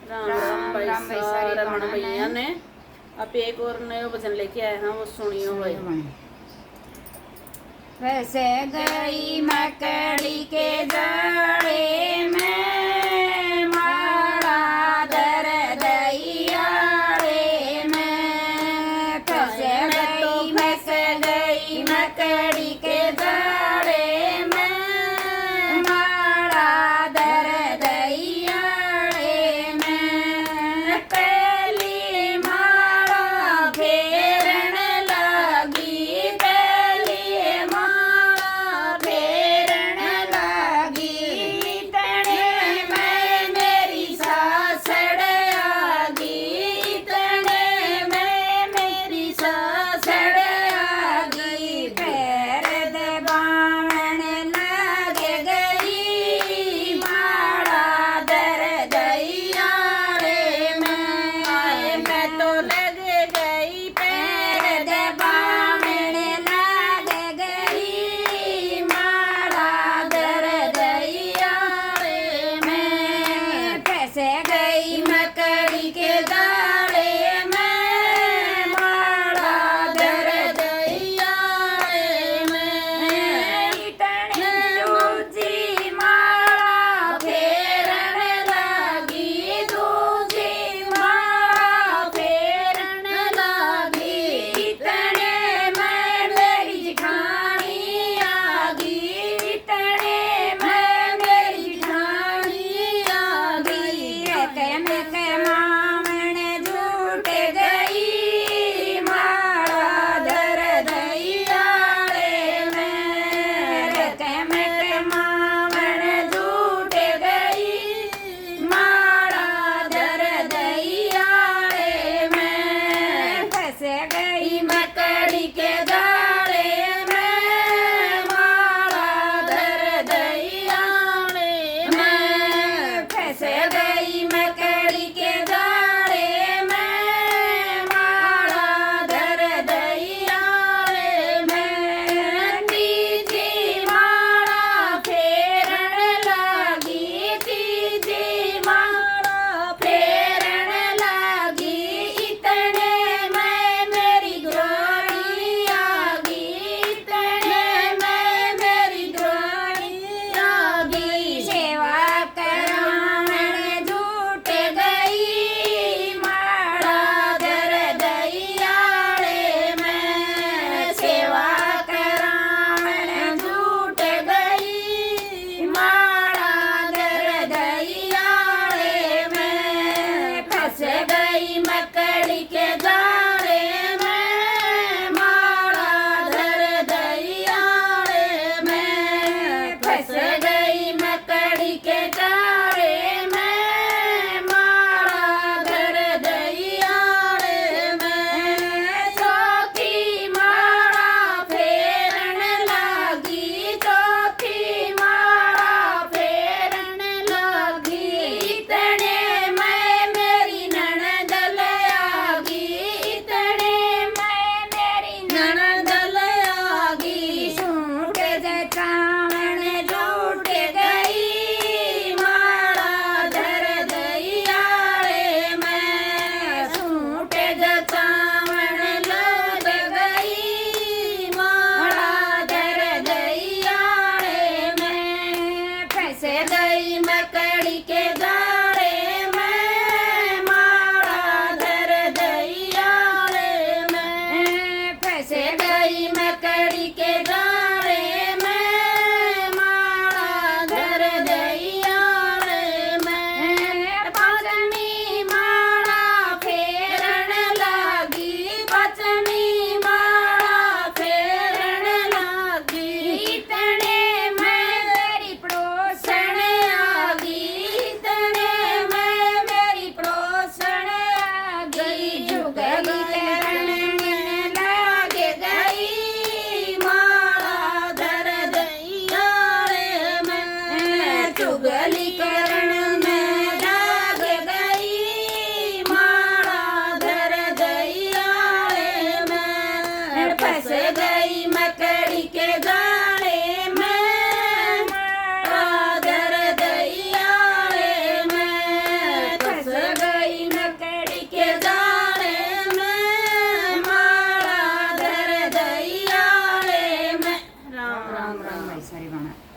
राम राम भाई राम भाई साहब, सारे रमन गाना भैया ने। ने अब एक और नया भजन लेके आए हैं, वो सुनियो भाई। वैसे गई मकड़ी के जाड़े में, माड़ा दर दैयाड़े में। फंसे गई मकड़ी के जाड़े में, माड़ा दर दैयाड़े में। पहली माड़ा फेरन लगी, पहली माड़ा फेरन लगी। तने में मेरी सासड़ आगी, तने में मेरी सासड़ आगी। पैर दबावन लग गई, माड़ा दर दैयाड़े में। मैं तो लग गई पैर दबावन लग गई, माड़ा दर दैयाड़े में। फंसे गई मकड़ी के जाड़े में, माड़ा दर दैयाड़े में। इतने दूजी माड़ा फेरन लगी, दूजी माड़ा फेरन लगी। इतने में मेरी जिठानी आगी, इतने में मेरी जिठानी आगी। के मामन झूठ गई, माड़ा दर दैयाड़े में। के मामन झूठ गई, माड़ा दर दैयाड़े में। फंस गई मकड़ी के जाड़े में, माड़ा दर दैयाड़े में। फंस गई मकड़ी के जाड़े में, माड़ा दर दैयाड़े में। तीजी माड़ा फेरन लगी, तीजी माड़ा फेरन लगी। इतने में मेरी द्रोणी आगी, इतने में मेरी द्रोणी आगी। सेवा करावन झूठ गई, माड़ा दर दैयाड़े में। सेवा करावन झूठ गई, माड़ा दर दैयाड़े में। फंस गई मकड़ी के जाड़े में, माड़ा दर दैयाड़े में। फंस गई मकड़ी के जाड़े में, माड़ा दर दैयाड़े में। चौथी माड़ा फेरन लगी, चौथी माड़ा फेरन लगी। इतने में मेरी ननद ले सॉरी बना